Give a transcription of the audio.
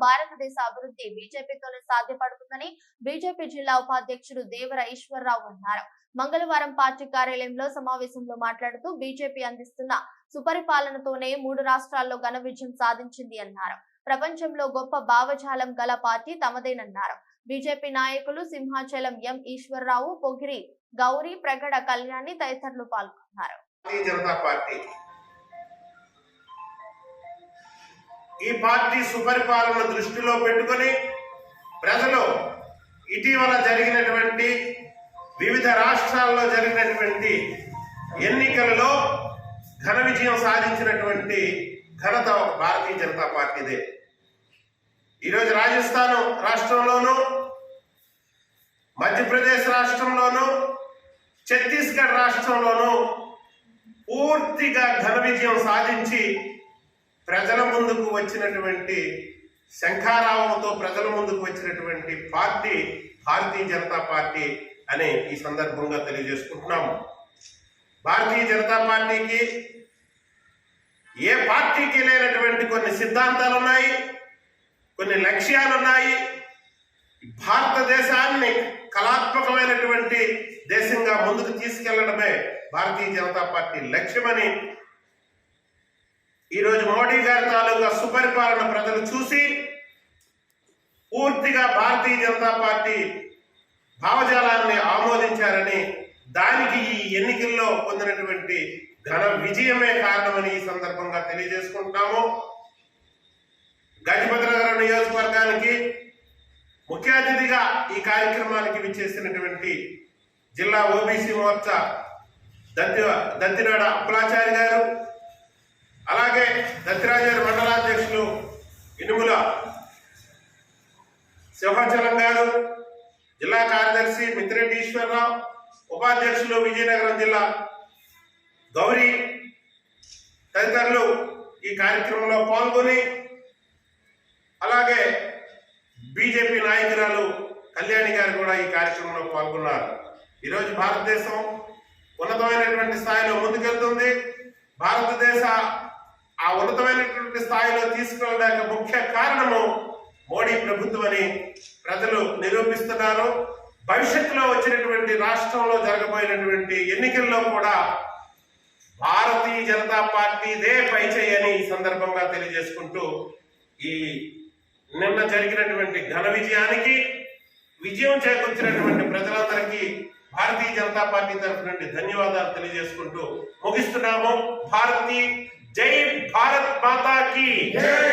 భారతదేశ అభివృద్ధి బీజేపీతోనే సాధ్యపడుతుందని బీజేపీ జిల్లా ఉపాధ్యక్షుడు దేవర ఈశ్వరరావు అన్నారు. మంగళవారం పార్టీ కార్యాలయంలో సమావేశంలో మాట్లాడుతూ బీజేపీ అందిస్తున్న సుపరిపాలనతోనే 3 రాష్ట్రాల్లో ఘన విజయం సాధించింది అన్నారు. ప్రపంచంలో గొప్ప భావజాలం గల పార్టీ తమదేనన్నారు. బీజేపీ నాయకులు సింహాచలం ఎం ఈశ్వరరావు, పొగిరి గౌరీ, ప్రగడ కళ్యాణి తదితరులు పాల్గొన్నారు. ఈ పార్టీ సుపరిపాలన దృష్టిలో పెట్టుకొని ప్రజలు ఇటీవల జరిగినటువంటి వివిధ రాష్ట్రాల్లో జరిగినటువంటి ఎన్నికలలో ఘన విజయం సాధించినటువంటి ఘనత భారతీయ జనతా పార్టీదే. ఈరోజు రాజస్థాన్ రాష్ట్రంలోనూ, మధ్యప్రదేశ్ రాష్ట్రంలోనూ, ఛత్తీస్గఢ్ రాష్ట్రంలోనూ పూర్తిగా ఘన విజయం సాధించి ప్రజల ముందుకు వచ్చినటువంటి శంఖారావంతో ప్రజల ముందుకు వచ్చినటువంటి పార్టీ భారతీయ జనతా పార్టీ అని ఈ సందర్భంగా తెలియజేసుకుంటున్నాము. భారతీయ జనతా పార్టీకి ఏ పార్టీకి లేనటువంటి కొన్ని సిద్ధాంతాలు ఉన్నాయి, కొన్ని లక్ష్యాలు ఉన్నాయి. భారతదేశాన్ని కళాత్మకమైనటువంటి దేశంగా ముందుకు తీసుకెళ్లడమే భారతీయ జనతా పార్టీ లక్ష్యమని ఈరోజు మోడీ గారి తాలూకా సుపరిపాలన ప్రజలు చూసి పూర్తిగా భారతీయ జనతా పార్టీ భావజాలాన్ని ఆమోదించారని, దానికి ఈ ఎన్నికల్లో పొందినటువంటి ఘన విజయమే కారణమని ఈ సందర్భంగా తెలియజేసుకుంటున్నాము. గజపతినగరం నియోజకవర్గానికి ముఖ్య అతిథిగా ఈ కార్యక్రమానికి విచ్చేసినటువంటి జిల్లా ఓబీసీ మోర్చా దత్తినాడ అప్పలాచారి గారు, అలాగే దత్తిరాజేరు మండలాధ్యక్షులు ఇనుముల సింహాచలం గారు, జిల్లా కార్యదర్శి మిత్రెడ్డి ఈశ్వరరావు, ఉపాధ్యక్షులు విజయనగరం జిల్లా గౌరీ తదితరులు ఈ కార్యక్రమంలో పాల్గొని, అలాగే బీజేపీ నాయకురాలు కళ్యాణి గారు కూడా ఈ కార్యక్రమంలో పాల్గొన్నారు. ఈరోజు భారతదేశం ఉన్నతమైనటువంటి స్థాయిలో ముందుకెళ్తుంది. భారతదేశ ఆ ఉన్నతమైనటువంటి స్థాయిలో తీసుకెళ్ళడానికి ముఖ్య కారణము మోడీ ప్రభుత్వం అని ప్రజలు నిరూపిస్తున్నారు. భవిష్యత్తులో వచ్చినటువంటి రాష్ట్రంలో జరగబోయినటువంటి ఎన్నికల్లో కూడా భారతీయ జనతా పార్టీదే పైచేయని ఈ సందర్భంగా తెలియజేసుకుంటూ, ఈ నిన్న జరిగినటువంటి ఘన విజయానికి విజయం చేకూర్చినటువంటి ప్రజలందరికీ భారతీయ జనతా పార్టీ తరఫు నుండి ధన్యవాదాలు తెలియజేసుకుంటూ ముగిస్తున్నాము. జై భారత్ మాతా కీ జై.